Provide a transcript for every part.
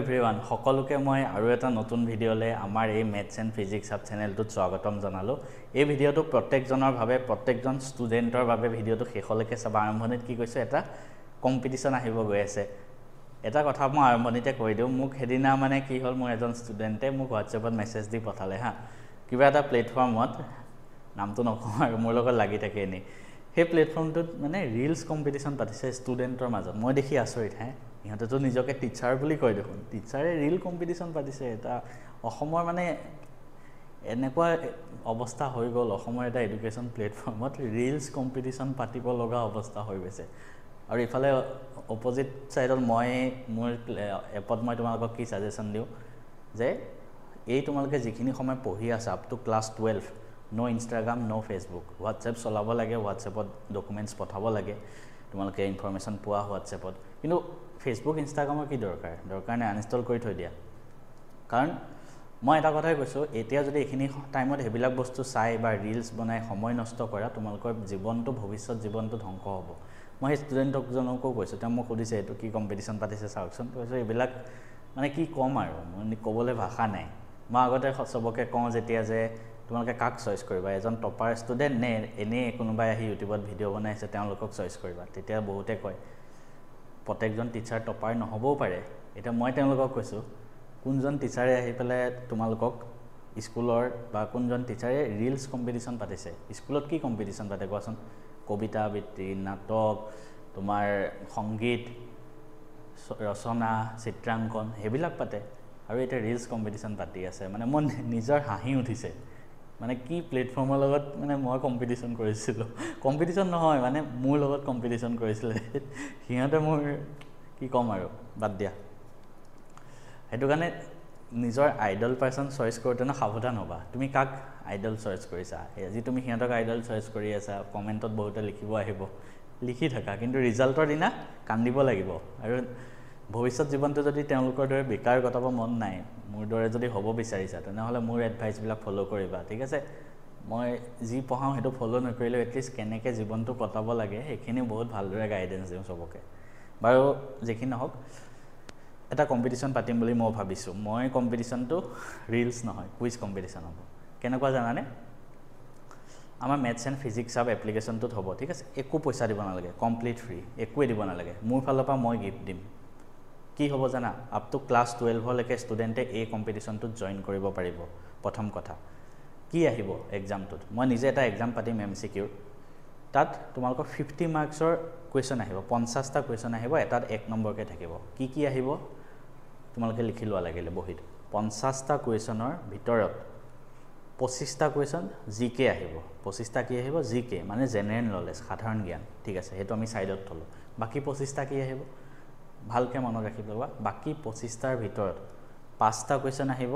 Everyone সকলোকে মই আৰু এটা নতুন ভিডিঅ'লে আমাৰ এই মেথছ এণ্ড ফিজিক্স হাব চেনেলটোত স্বাগতম জনালোঁ। এই ভিডিঅ'টো প্ৰত্যেকজনৰ বাবে প্ৰত্যেকজন ষ্টুডেণ্টৰ বাবে ভিডিঅ'টো শেষলৈকে চাব। আৰম্ভণিত কি কৈছোঁ, এটা কম্পিটিশ্যন আহিব গৈ আছে। এটা কথা মই আৰম্ভণিতে কৈ দিওঁ, মোক সেইদিনা মানে কি হ'ল, মোৰ এজন ষ্টুডেণ্টে মোক হোৱাটছএপত মেছেজ দি পঠালে কিবা এটা প্লেটফৰ্মত, নামটো নকওঁ আৰু মোৰ লগত লাগি থাকে এনেই, সেই প্লেটফৰ্মটোত মানে ৰিলছ কম্পিটিশ্যন পাতিছে ষ্টুডেণ্টৰ মাজত। মই দেখি আচৰিত ইহঁতেতো নিজকে টিচাৰ বুলি কয় দেখোন, টিচাৰে ৰিল কম্পিটিশ্যন পাতিছে। এটা অসমৰ মানে এনেকুৱা অৱস্থা হৈ গ'ল, অসমৰ এটা এডুকেশ্যন প্লেটফৰ্মত ৰিলছ কম্পিটিশ্যন পাতিব লগা অৱস্থা হৈ গৈছে। আৰু ইফালে অপজিট ছাইডত মোৰ এপত মই তোমালোকক কি ছাজেশ্যন দিওঁ যে এই তোমালোকে যিখিনি সময় পঢ়ি আছা আপ টু ক্লাছ 12, ন' ইনষ্টাগ্ৰাম, ন' ফেচবুক, হোৱাটছএপ চলাব লাগে, হোৱাটছএপত ডকুমেণ্টছ পঠাব লাগে, তোমালোকে ইনফৰমেশ্যন পোৱা হোৱাটছএপত। কিন্তু ফেচবুক ইনষ্টাগ্ৰামৰ কি দৰকাৰ নাই, আনইনষ্টল কৰি থৈ দিয়া। কাৰণ মই এটা কথাই কৈছোঁ, এতিয়া যদি এইখিনি টাইমত সেইবিলাক বস্তু চাই বা ৰিলছ বনাই সময় নষ্ট কৰা, তোমালোকৰ জীৱনটো ভৱিষ্যত জীৱনটো ধ্বংস হ'ব। মই সেই ষ্টুডেণ্টজনকো কৈছোঁ, তেওঁ মোক সুধিছে এইটো কি কম্পিটিশ্যন পাতিছে চাওকচোন। কৈছোঁ এইবিলাক মানে কি ক'ম আৰু, মই ক'বলৈ ভাষা নাই। মই আগতে চবকে কওঁ যেতিয়া যে তোমালোকে কাক চইচ কৰিবা, এজন টপাৰ ষ্টুডেণ্ট নে এনেই কোনোবাই আহি ইউটিউবত ভিডিঅ' বনাইছে তেওঁলোকক চইচ কৰিবা। তেতিয়া বহুতে কয় প্ৰত্যেকজন টিচাৰ টপাৰ নহ'বও পাৰে। এতিয়া মই তেওঁলোকক কৈছোঁ, কোনজন টিচাৰে আহি পেলাই তোমালোকক স্কুলৰ বা কোনজন টিচাৰে ৰিলছ কম্পিটিশ্যন পাতিছে? স্কুলত কি কম্পিটিশ্যন পাতে কোৱাচোন? কবিতা আবৃত্তি, নাটক, তোমাৰ সংগীত, ৰচনা, চিত্ৰাংকন, সেইবিলাক পাতে। আৰু এতিয়া ৰিলছ কম্পিটিশ্যন পাতি আছে। মানে মোৰ নিজৰ হাঁহি উঠিছে। মানে কি প্লেটফৰ্মৰ লগত মানে মই কম্পিটিশ্যন কৰিছিলোঁ, কম্পিটিশ্যন নহয় মানে মোৰ লগত কম্পিটিশ্যন কৰিছিলে সিহঁতে। মোৰ কি ক'ম আৰু, বাদ দিয়া। সেইটো কাৰণে নিজৰ আইডল পাৰ্চন চইচ কৰোঁতেনে সাৱধান হ'বা। তুমি কাক আইডল চইচ কৰিছা? আজি তুমি সিহঁতক আইডল চইচ কৰি আছা, কমেণ্টত বহুতে লিখিব আহিব, লিখি থাকা, কিন্তু ৰিজাল্টৰ দিনা কান্দিব লাগিব। আৰু ভৱিষ্যত জীৱনটো যদি তেওঁলোকৰ দৰে বেকাৰ কটাব মন নাই, মোৰ দৰে যদি হ'ব বিচাৰিছা, তেনেহ'লে মোৰ এডভাইচবিলাক ফ'ল' কৰিবা, ঠিক আছে? মই যি পঢ়াওঁ সেইটো ফ'ল' নকৰিলেও এটলিষ্ট কেনেকৈ জীৱনটো কটাব লাগে সেইখিনি বহুত ভালদৰে গাইডেঞ্চ দিওঁ চবকে। বাৰু যিখিনি নহওক, এটা কম্পিটিশ্যন পাতিম বুলি মই ভাবিছোঁ। মই কম্পিটিশ্যনটো ৰিলছ নহয়, কুইজ কম্পিটিশ্যন হ'ব। কেনেকুৱা জানানে? আমাৰ মেথছ এণ্ড ফিজিক্স হাব এপ্লিকেশ্যনটোত হ'ব, ঠিক আছে? একো পইচা দিব নালাগে, কমপ্লিট ফ্ৰী, একোৱে দিব নালাগে। মোৰ ফালৰ পৰা মই গিফ্ট দিম। কি হ'ব জানা? আপ টু ক্লাছ 12লৈকে ষ্টুডেণ্টে এই কম্পিটিশ্যনটোত জইন কৰিব পাৰিব। প্ৰথম কথা, কি আহিব এক্সামটোত? মই নিজে এটা এক্সাম পাতিম MCQ, তাত তোমালোকৰ 50 মাৰ্কছৰ কুৱেশ্যন আহিব, 50টা কুৱেশ্যন আহিব, এটাত 1 নম্বৰকৈ থাকিব। কি আহিব তোমালোকে লিখি লোৱা লাগিলে বহীত। 50টা কুৱেশ্যনৰ ভিতৰত 25টা কুৱেশ্যন GK আহিব। 25টা কি আহিব? GK মানে জেনেৰেল নলেজ, সাধাৰণ জ্ঞান, ঠিক আছে? সেইটো আমি ছাইডত থ'লোঁ। বাকী 25টা কি আহিব? ভালকৈ মনত ৰাখি ল'বা। বাকী 25টাৰ ভিতৰত 5টা কুৱেশ্যন আহিব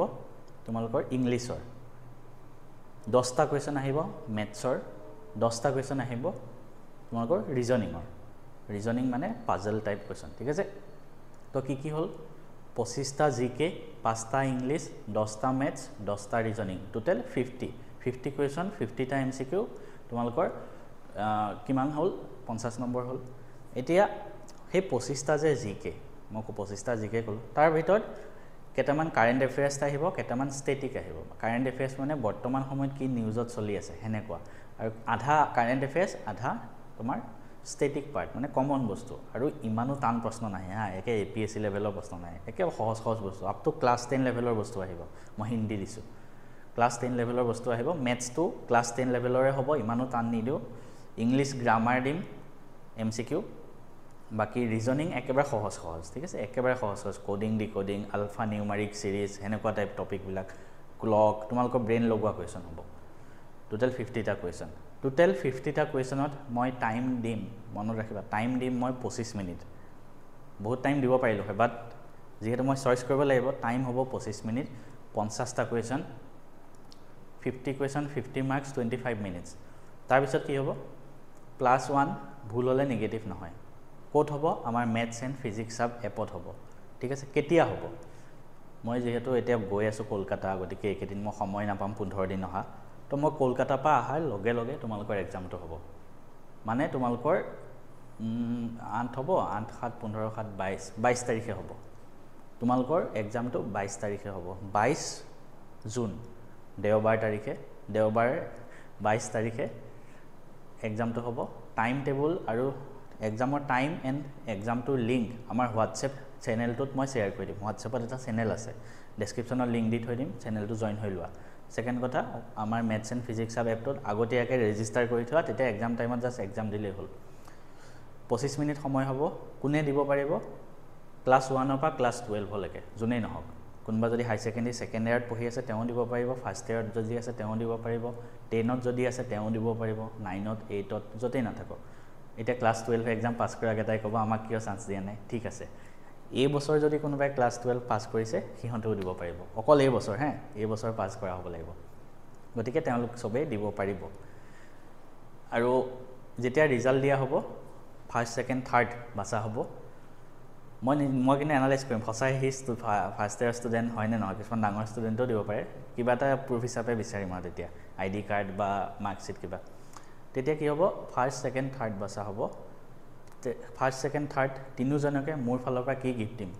তোমালোকৰ ইংলিছৰ, 10টা কুৱেশ্যন আহিব মেথছৰ, 10টা কুৱেশ্যন আহিব তোমালোকৰ ৰিজনিঙৰ। ৰিজনিং মানে পাজল টাইপ কুৱেশ্যন, ঠিক আছে? তো কি হ'ল? 25টা GK, 5টা ইংলিছ, 10টা মেথছ, 10টা ৰিজনিং, টোটেল 50 কুৱেশ্যন, 50টা MCQ তোমালোকৰ কিমান হ'ল? 50 নম্বৰ হ'ল। এতিয়া সেই 25টা যে GK, মই 25টা GK ক'লোঁ, তাৰ ভিতৰত কেইটামান কাৰেণ্ট এফেয়াৰ্ছ আহিব, কেইটামান ষ্টেটিক আহিব। কাৰেণ্ট এফেয়াৰ্ছ মানে বৰ্তমান সময়ত কি নিউজত চলি আছে সেনেকুৱা, আৰু আধা কাৰেণ্ট এফেয়াৰ্ছ, আধা তোমাৰ ষ্টেটিক পাৰ্ট, মানে কমন বস্তু। আৰু ইমানো টান প্ৰশ্ন নাহে একে APSC লেভেলৰ প্ৰশ্ন নাহে, একে সহজ বস্তু। আপ টু ক্লাছ 10 লেভেলৰ বস্তু আহিব। মই হিন্দী দিছোঁ, ক্লাছ 10 লেভেলৰ বস্তু আহিব। মেথছটো ক্লাছ 10 লেভেলৰে হ'ব, ইমানো টান নিদিওঁ। ইংলিছ গ্ৰামাৰ দিম MCQ। বাকী ৰিজনিং একেবাৰে সহজ, ঠিক আছে? একেবাৰে সহজ, coding, decoding, alpha numeric series, সেনেকুৱা টাইপ টপিকবিলাক, ক্লক, তোমালোকৰ ব্ৰেইন লগোৱা কুৱেশ্যন হ'ব। টোটেল 50টা কুৱেশ্যন। টোটেল 50টা কুৱেশ্যনত মই টাইম দিম, মনত ৰাখিবা, টাইম দিম মই 25 মিনিট। বহুত টাইম দিব পাৰিলোঁ হয়, বাট যিহেতু মই চইচ কৰিব লাগিব, টাইম হ'ব 25 মিনিট। 50টা কুৱেশ্যন, 50 কুৱেশ্যন, 50 মাৰ্কছ, 25 মিনিটছ। তাৰপিছত কি হ'ব? +1 ভুল হ'লে নিগেটিভ নহয়। ক'ত হ'ব? আমাৰ মেথছ এণ্ড ফিজিক্স হাব এপত হ'ব, ঠিক আছে? কেতিয়া হ'ব? মই যিহেতু এতিয়া গৈ আছোঁ কলকাতা, গতিকে এইকেইদিন মই সময় নাপাম, 15 দিন অহা। তো মই কলকাতাৰ পৰা অহাৰ লগে লগে তোমালোকৰ এক্সামটো হ'ব। মানে তোমালোকৰ 8 হ'ব, 8, 7, 15, 7, 22 তাৰিখে হ'ব। তোমালোকৰ এক্সামটো 22 তাৰিখে হ'ব 22 জুন দেওবাৰ তাৰিখে দেওবাৰ 22 তাৰিখে এক্সামটো হ'ব টাইম টেবুল আৰু এক্সামৰ টাইম এণ্ড এক্সামটোৰ লিংক আমাৰ হোৱাটছএপ চেনেলটোত মই শ্বেয়াৰ কৰি দিম হোৱাটছএপত এটা চেনেল আছে ডেছক্ৰিপশ্যনত লিংক দি থৈ দিম চেনেলটো জইন হৈ লোৱা সেকেন্ড কথা আমাৰ মেথছ এণ্ড ফিজিক্স সাব এপটোত আগতীয়াকৈ ৰেজিষ্টাৰ কৰি থোৱা তেতিয়া এক্সাম টাইমত জাষ্ট এক্সাম দিলেই হ'ল 25 মিনিট সময় হ'ব কোনে দিব পাৰিব ক্লাছ 1 পৰা ক্লাছ 12 লৈকে যোনেই নহওক কোনবা যদি হাই সেকেন্ডাৰী সেকেন্ড ইয়াৰত পঢ়ি আছে তেওঁ দিব পাৰিব ফাৰ্ষ্ট ইয়াৰত যদি আছে তেওঁ দিব পাৰিব 10ত যদি আছে তেওঁ দিব পাৰিব 9ত 8ত যতেই নাথাকক এটা ক্লাছ 12 এক্সাম পাছ কৰা গেটাই ক'ব আমাক কিয় চান্স দিয়া নাই ঠিক আছে এই বছৰ যদি কোনোবাই ক্লাছ 12 পাছ কৰিছে সিহঁতেও দিব পাৰিব অকল এই বছৰ হে এই বছৰ পাছ কৰা হ'ব লাগিব গতিকে তেওঁলোক সবে দিব পাৰিব আৰু যেতিয়া ৰিজাল্ট দিয়া হ'ব ফাৰ্ষ্ট সেকেন্ড থাৰ্ড বাছা হ'ব মই কিন্তু এনালাইজ কৰিম ফসাই হিস ফাৰ্ষ্ট ইয়াৰ ষ্টুডেণ্ট হয় নে নহয় কিছুমান ডাঙৰ ষ্টুডেণ্টও দিব পাৰে কিবা এটা প্ৰুফ হিচাপে বিচাৰিম আৰু তেতিয়া আইডি কাৰ্ড বা মাৰ্কশ্বিট কিবা তেতিয়া কি হ'ব ফাৰ্ষ্ট সেকেন্ড থাৰ্ড বাছা হ'ব ফাৰ্ষ্ট সেকেন্ড থাৰ্ড তিনিজনকে মোৰ ফালৰ পৰা কি গিফ্ট দিম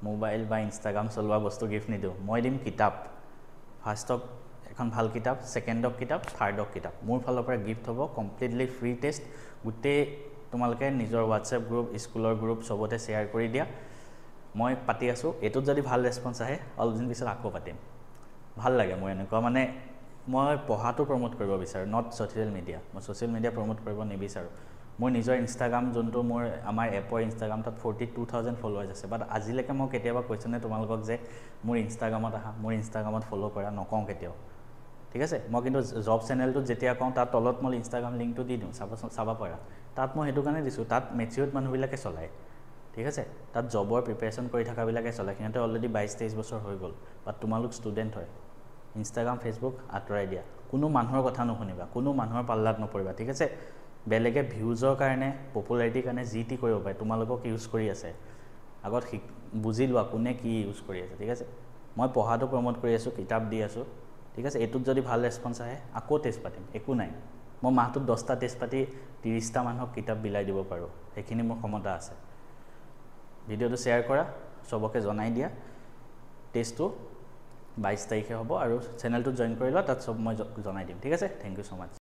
মোবাইল বা ইনষ্টাগ্ৰাম চলোৱা বস্তু গিফ্ট নিদিওঁ মই দিম কিতাপ ফাৰ্ষ্টক এখন ভাল কিতাপ সেকেন্ডক কিতাপ থাৰ্ডক কিতাপ মোৰ ফালৰ পৰা গিফ্ট হ'ব কমপ্লিটলি ফ্ৰী টেষ্ট গোটেই তোমালোকে নিজৰ হোৱাটছএপ গ্ৰুপ স্কুলৰ গ্ৰুপ সবতে শ্বেয়াৰ কৰি দিয়া মই পাতি আছো এটোত যদি ভাল ৰেসপন্স আহে অলদিন পিছত আকৌ পাতিম ভাল লাগে মই এনেকুৱা মানে মই পঢ়াটো প্ৰমোট কৰিব বিচাৰো নট সোশ্যাল মিডিয়া মই সোশ্যাল মিডিয়া প্ৰমোট কৰিব নিবিচাৰো মোৰ নিজৰ ইনষ্টাগ্ৰাম যোনটো মোৰ আমাৰ এপৰ ইনষ্টাগ্ৰাম তাত 42000 ফলোৱাৰ্ছ আছে বাট আজিলৈকে মই কেতিয়াবা কৈছনে তোমালোকক যে মোৰ ইনষ্টাগ্ৰামত আহা মোৰ ইনষ্টাগ্ৰামত ফলো কৰা নকওঁ কেতিয়াও ঠিক আছে মই কিন্তু জব চেনেলটো যেতিয়া কওঁ তাত তলত মই ইনষ্টাগ্ৰাম লিংকটো দি দিওঁ চাবা পাৰা তাত মই হেতু কাৰণে দিছো তাত মেচিউৰ্ড মানুহবিলাকে চলায় ঠিক আছে তাত জবৰ প্ৰিপাৰেচন কৰি থকা বিলাকে চলায় কিনতে অলৰেডি 22-23 বছৰ হৈ গ'ল বাট তোমালোক ষ্টুডেন্ট হয় ইনষ্টাগ্ৰাম ফেসবুক আতৰাই দিয়া কোনো মানুহৰ কথা নুশুনিবা কোনো মানুহৰ পাল্লাত নপৰিবা ঠিক আছে বেলেগে ভিউজৰ কাৰণে পপুলাৰিটিৰ কাৰণে জিটি কৰিব পাৰে তোমালোকক ইউজ কৰি আছে আগত বুজি লোৱা কোনে কি ইউজ কৰি আছে ঠিক আছে মই পঢ়াটো প্ৰমোট কৰি আছো কিতাপ দি আছো ঠিক আছে এটোত যদি ভাল ৰেসপন্স আহে আকৌ টেষ্ট পাতিম একো নাই মই মাহটোত 10টা টেষ্ট পাতি 30টা মানুহক কিতাপ বিলাই দিব পাৰো সেইখিনি মোৰ ক্ষমতা আছে ভিডিওটো শ্বেয়াৰ কৰা সবকে জনাই দিয়া টেষ্টটো 22 তাৰিখে হ'ব আৰু চেনেলটো জয়েন কৰি লোৱা তাত সব মই জনাই দিম ঠিক আছে থ্যাংক ইউ সো মাচ